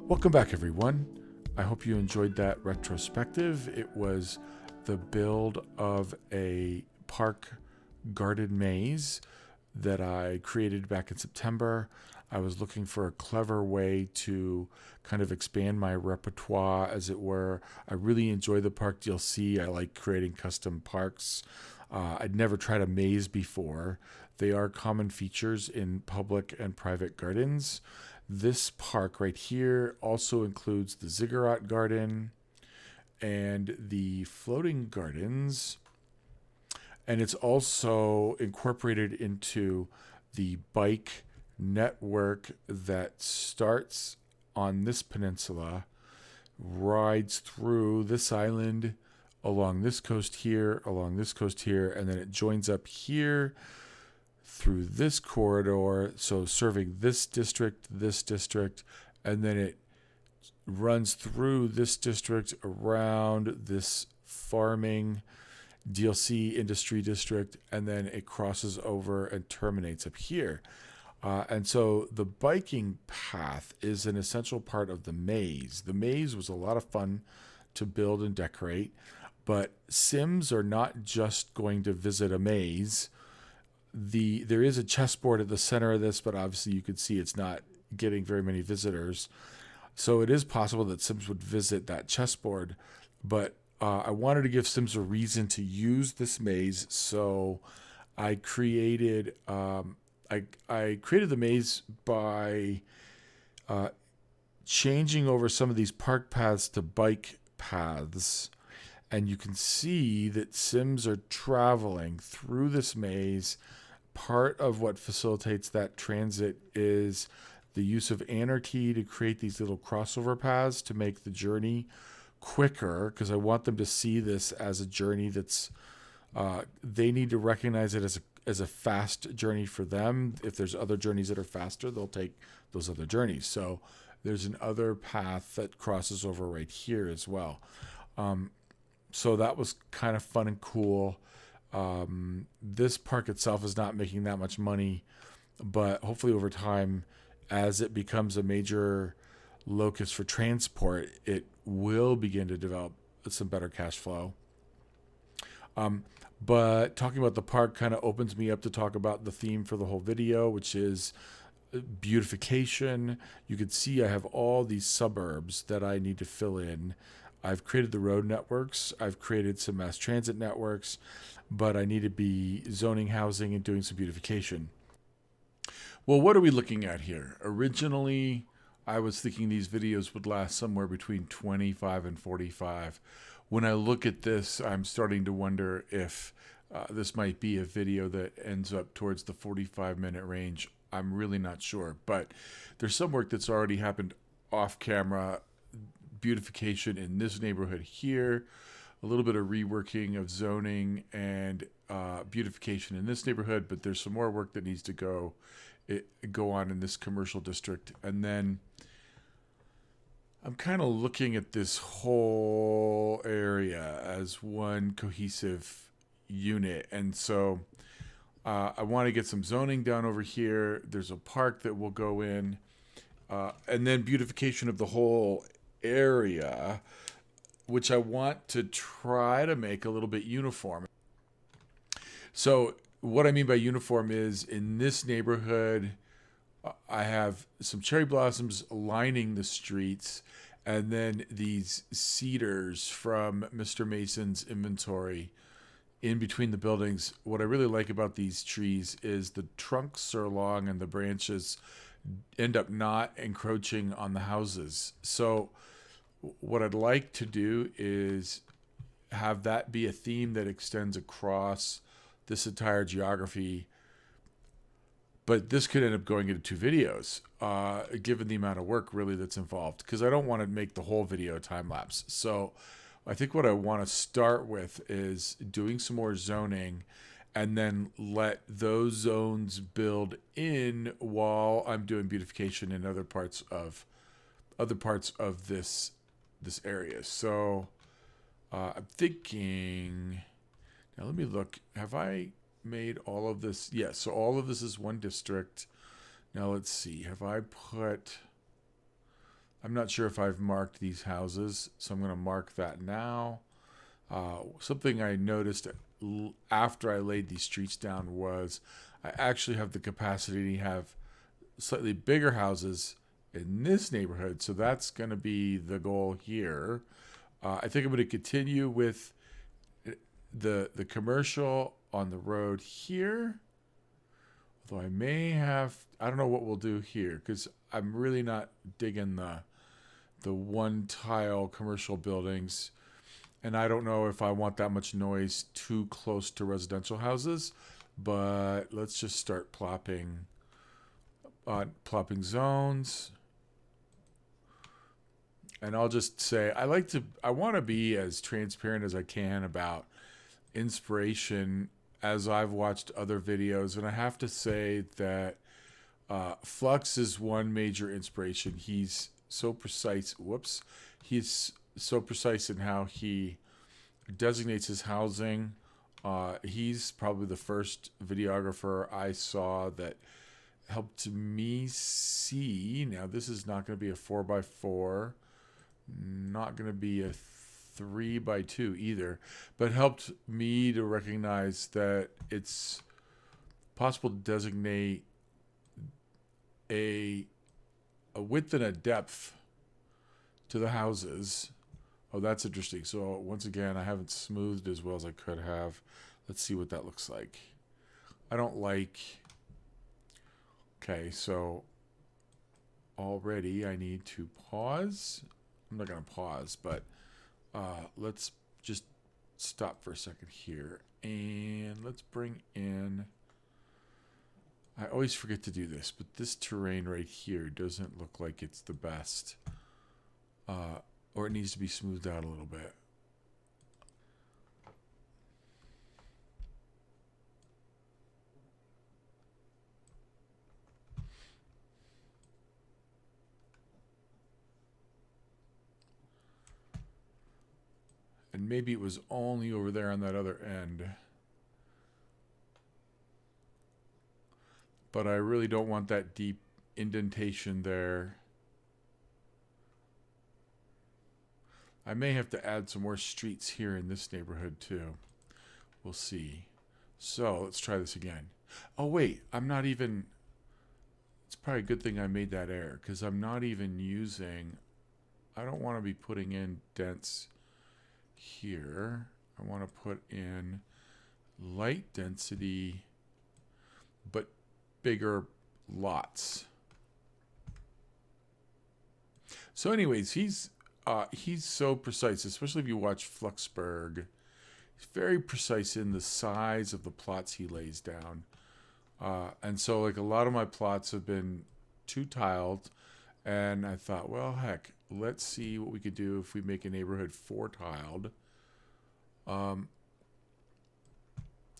Welcome back, everyone. I hope you enjoyed that retrospective. It was the build of a park garden maze that I created back in September. I was looking for a clever way to kind of expand my repertoire, as it were. I really enjoy the park DLC. I like creating custom parks. I'd never tried a maze before. They are common features in public and private gardens. This park right here also includes the ziggurat garden and the floating gardens, and it's also incorporated into the bike network that starts on this peninsula, rides through this island, along this coast here, along this coast here, and then it joins up here through this corridor, so serving this district, and then it runs through this district around this farming DLC industry district, and then it crosses over and terminates up here. And so the biking path is an essential part of the maze. The maze was a lot of fun to build and decorate, but Sims are not just going to visit a maze. There is a chessboard at the center of this, but obviously you could see it's not getting very many visitors. So it is possible that Sims would visit that chessboard, but I wanted to give Sims a reason to use this maze, so I created I created the maze by changing over some of these park paths to bike paths. And you can see that Sims are traveling through this maze. Part of what facilitates that transit is the use of anarchy to create these little crossover paths to make the journey quicker, because I want them to see this as a journey that's they need to recognize it as a fast journey for them. If there's other journeys that are faster, they'll take those other journeys. So there's an other path that crosses over right here as well. So that was kind of fun and cool. This park itself is not making that much money, but hopefully over time, as it becomes a major locus for transport, it will begin to develop some better cash flow. But talking about the park kind of opens me up to talk about the theme for the whole video, which is beautification. You can see I have all these suburbs that I need to fill in. I've created the road networks. I've created some mass transit networks, but I need to be zoning housing and doing some beautification. Well, what are we looking at here? Originally, I was thinking these videos would last somewhere between 25 and 45. When I look at this, I'm starting to wonder if this might be a video that ends up towards the 45-minute range. I'm really not sure, but there's some work that's already happened off camera. Beautification in this neighborhood here, a little bit of reworking of zoning and beautification in this neighborhood, but there's some more work that needs to go on in this commercial district. And then I'm kind of looking at this whole area as one cohesive unit. And so I want to get some zoning down over here. There's a park that will go in, and then beautification of the whole area, which I want to try to make a little bit uniform. So what I mean by uniform is, in this neighborhood, I have some cherry blossoms lining the streets, and then these cedars from Mr. Mason's inventory in between the buildings. What I really like about these trees is the trunks are long and the branches end up not encroaching on the houses. So what I'd like to do is have that be a theme that extends across this entire geography. But this could end up going into 2 videos, given the amount of work really that's involved, because I don't want to make the whole video time-lapse. So I think what I want to start with is doing some more zoning, and then let those zones build in while I'm doing beautification in other parts of this area. So I'm thinking, now let me look, have I made all of this? Yes, so all of this is one district. Now let's see, I'm not sure if I've marked these houses, so I'm going to mark that now. Something I noticed after I laid these streets down was I actually have the capacity to have slightly bigger houses in this neighborhood, so that's going to be the goal here. I think I'm going to continue with the commercial on the road here. Although I don't know what we'll do here because I'm really not digging the one tile commercial buildings, and I don't know if I want that much noise too close to residential houses. But let's just start plopping zones. And I'll just say I want to be as transparent as I can about inspiration as I've watched other videos. And I have to say that Flux is one major inspiration. He's so precise. He's so precise in how he designates his housing. He's probably the first videographer I saw that helped me see. Now, this is not going to be a 4x4, not going to be a 3x2 either, but helped me to recognize that it's possible to designate a width and a depth to the houses. Oh, that's interesting. So once again, I haven't smoothed as well as I could have. Let's see what that looks like. I don't like... Okay, so already I need to pause. I'm not going to pause, but let's just stop for a second here. And let's bring in... I always forget to do this, but this terrain right here doesn't look like it's the best. Or it needs to be smoothed out a little bit. And maybe it was only over there on that other end. But I really don't want that deep indentation there. I may have to add some more streets here in this neighborhood too. We'll see. So let's try this again. Oh wait, I'm not even... It's probably a good thing I made that error because I'm not even using... I don't want to be putting in dents here. I want to put in light density but bigger lots. So anyways, he's so precise, especially if you watch Fluxburg. He's very precise in the size of the plots he lays down. And so like a lot of my plots have been two-tiled, and I thought, well, heck, let's see what we could do if we make a neighborhood four-tiled.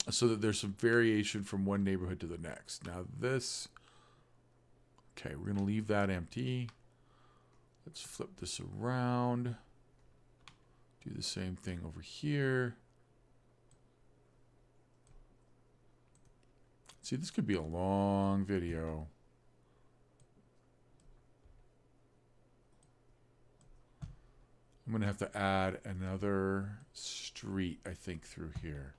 So that there's some variation from one neighborhood to the next. Now this, okay, we're going to leave that empty. Let's flip this around. Do the same thing over here. See, this could be a long video. I'm going to have to add another street, I think, through here.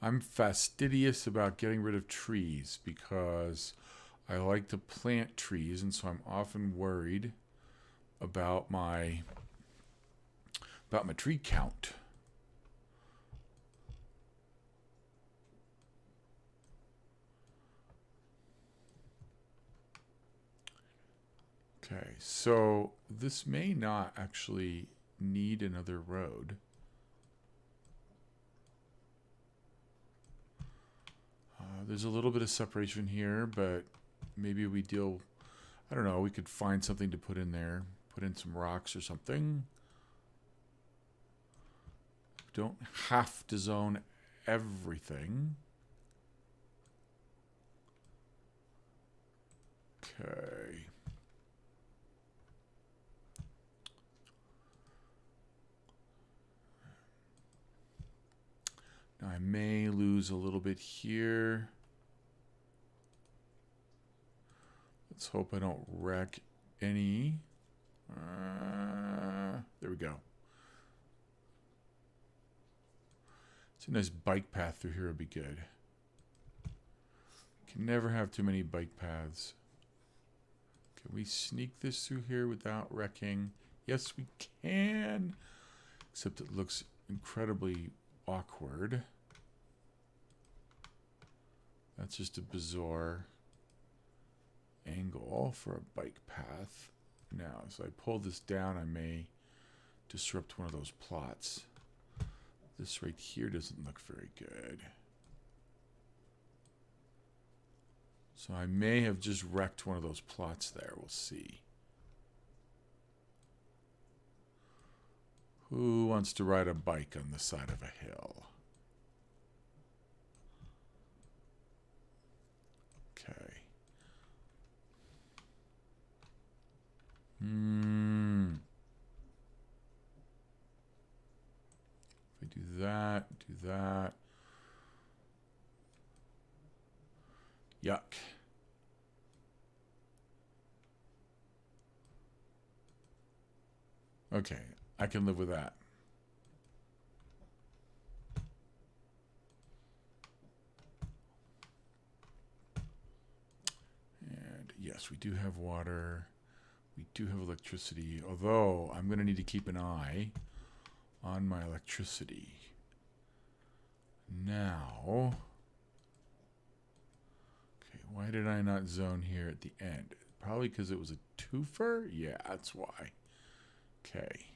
I'm fastidious about getting rid of trees because I like to plant trees, and so I'm often worried about my tree count. Okay, so this may not actually need another road. There's a little bit of separation here, but maybe we deal... I don't know, we could find something to put in there. Put in some rocks or something. Don't have to zone everything. Okay. may lose a little bit here. Let's hope I don't wreck any. There we go. It's a nice bike path through here would be good. Can never have too many bike paths. Can we sneak this through here without wrecking? Yes, we can. Except it looks incredibly awkward. That's just a bizarre angle for a bike path. Now, as I pull this down, I may disrupt one of those plots. This right here doesn't look very good. So I may have just wrecked one of those plots there. We'll see. Who wants to ride a bike on the side of a hill? Okay. If I do that, do that. Yuck. Okay, I can live with that. And yes, we do have water. We do have electricity, although I'm going to need to keep an eye on my electricity. Now, okay, why did I not zone here at the end? Probably because it was a twofer? Yeah, that's why. Okay.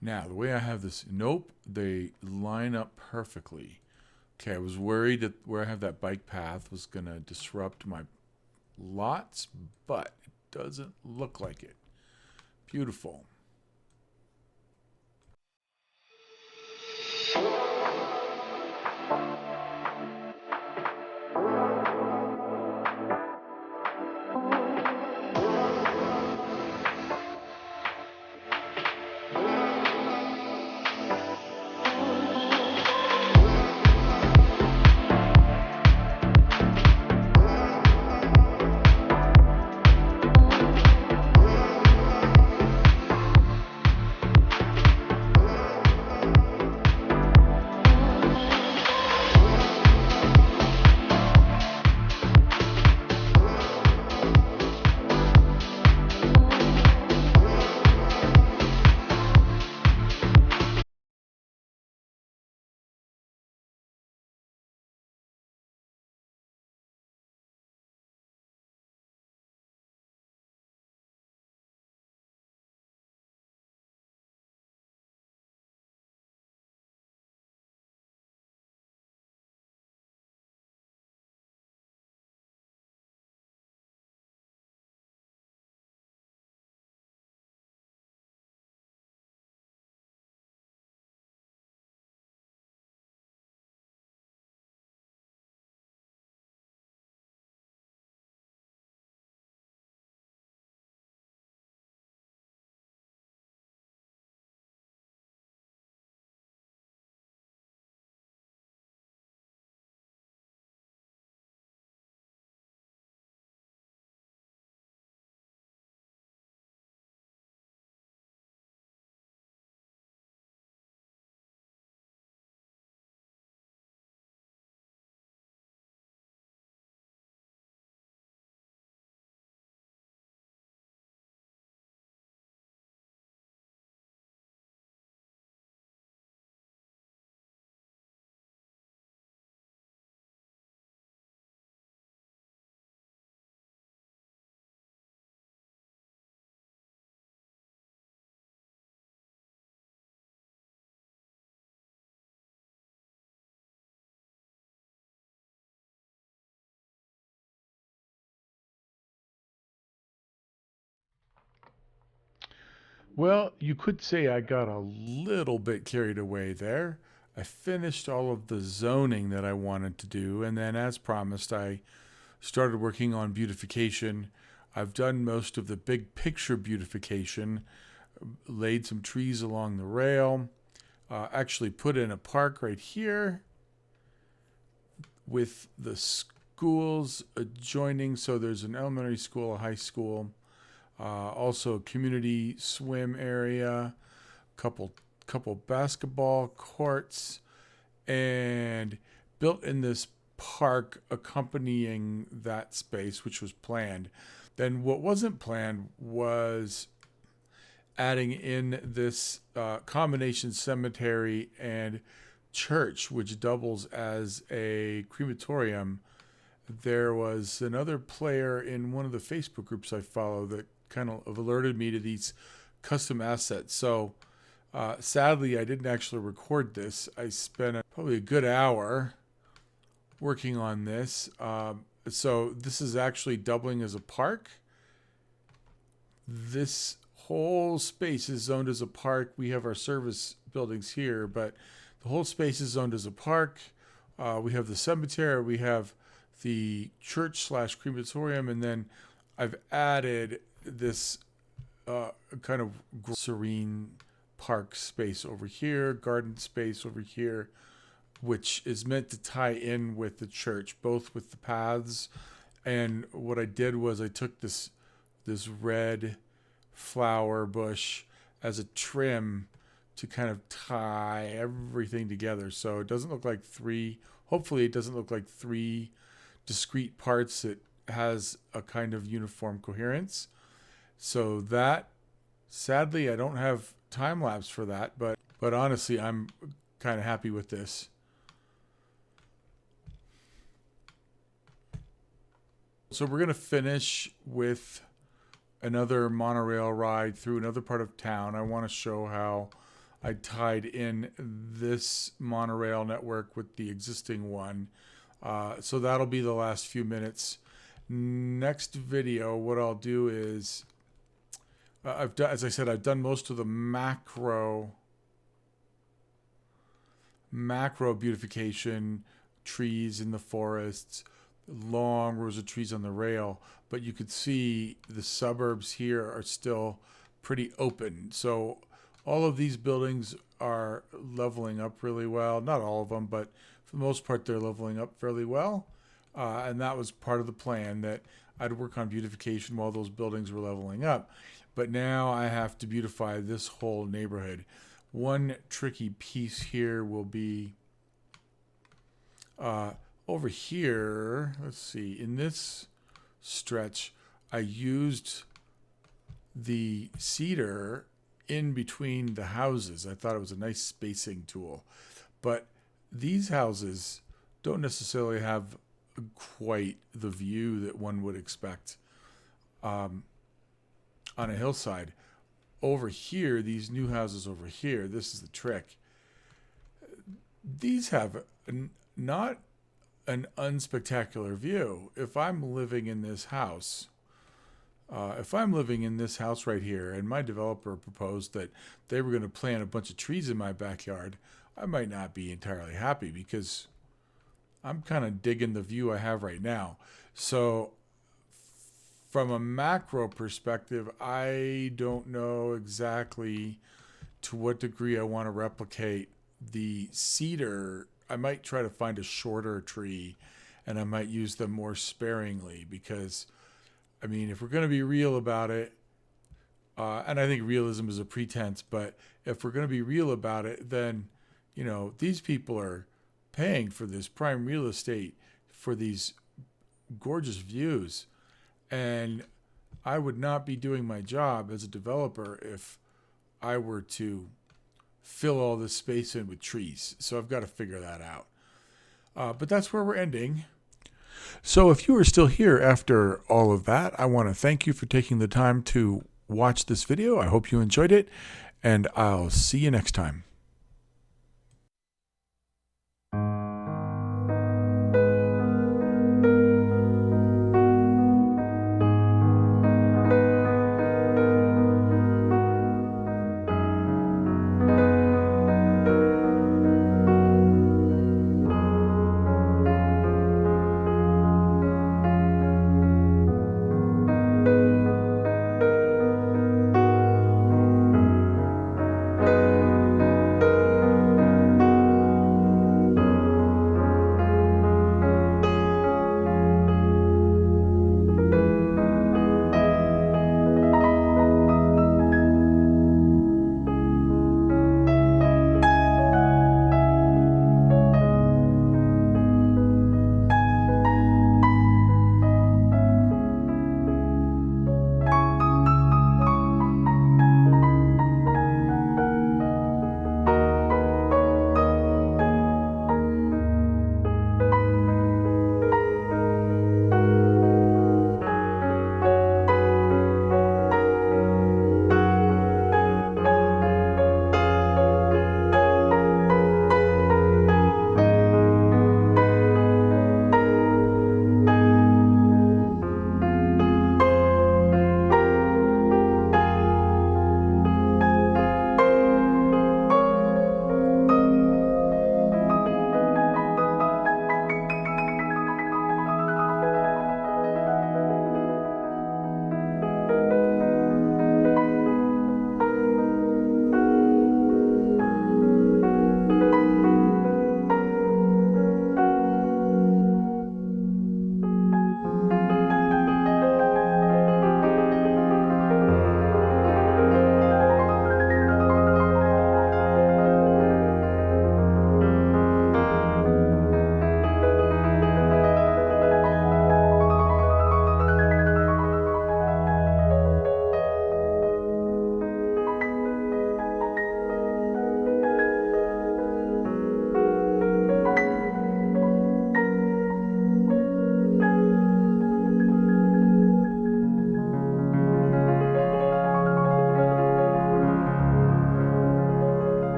Now, the way I have this, nope, they line up perfectly. Okay, I was worried that where I have that bike path was going to disrupt my lots, but it doesn't look like it. Beautiful. Well, you could say I got a little bit carried away there. I finished all of the zoning that I wanted to do, and then, as promised, I started working on beautification. I've done most of the big picture beautification, laid some trees along the rail. actually put in a park right here with the schools adjoining. So there's an elementary school, a high school, also a community swim area, couple basketball courts, and built in this park accompanying that space, which was planned. Then what wasn't planned was adding in this combination cemetery and church, which doubles as a crematorium. There was another player in one of the Facebook groups I follow that kind of alerted me to these custom assets. So sadly, I didn't actually record this. I spent probably a good hour working on this. So this is actually doubling as a park. This whole space is zoned as a park. We have our service buildings here, but the whole space is zoned as a park. We have the cemetery, we have the church / crematorium, and then I've added this kind of serene park space over here, garden space over here, which is meant to tie in with the church, both with the paths. And what I did was I took this red flower bush as a trim to kind of tie everything together. So it doesn't look like hopefully it doesn't look like three discrete parts. It has a kind of uniform coherence. So that, sadly, I don't have time lapse for that, but honestly, I'm kind of happy with this. So we're going to finish with another monorail ride through another part of town. I want to show how I tied in this monorail network with the existing one. So that'll be the last few minutes. Next video, what I'll do is, as I said, I've done most of the macro beautification, trees in the forests, long rows of trees on the rail, but you could see the suburbs here are still pretty open. So all of these buildings are leveling up really well. Not all of them, but for the most part, they're leveling up fairly well. And that was part of the plan, that I'd work on beautification while those buildings were leveling up. But now I have to beautify this whole neighborhood. One tricky piece here will be over here. Let's see, in this stretch, I used the cedar in between the houses. I thought it was a nice spacing tool. But these houses don't necessarily have quite the view that one would expect on a hillside. Over here, these new houses over here, this is the trick. These have not an unspectacular view. If I'm living in this house, right here, and my developer proposed that they were going to plant a bunch of trees in my backyard, I might not be entirely happy because I'm kind of digging the view I have right now. So from a macro perspective, I don't know exactly to what degree I want to replicate the cedar. I might try to find a shorter tree, and I might use them more sparingly because, I mean, if we're going to be real about it, and I think realism is a pretense, but if we're going to be real about it, then, you know, these people are paying for this prime real estate for these gorgeous views. And I would not be doing my job as a developer if I were to fill all this space in with trees. So I've got to figure that out. But that's where we're ending. So if you are still here after all of that, I want to thank you for taking the time to watch this video. I hope you enjoyed it, and I'll see you next time.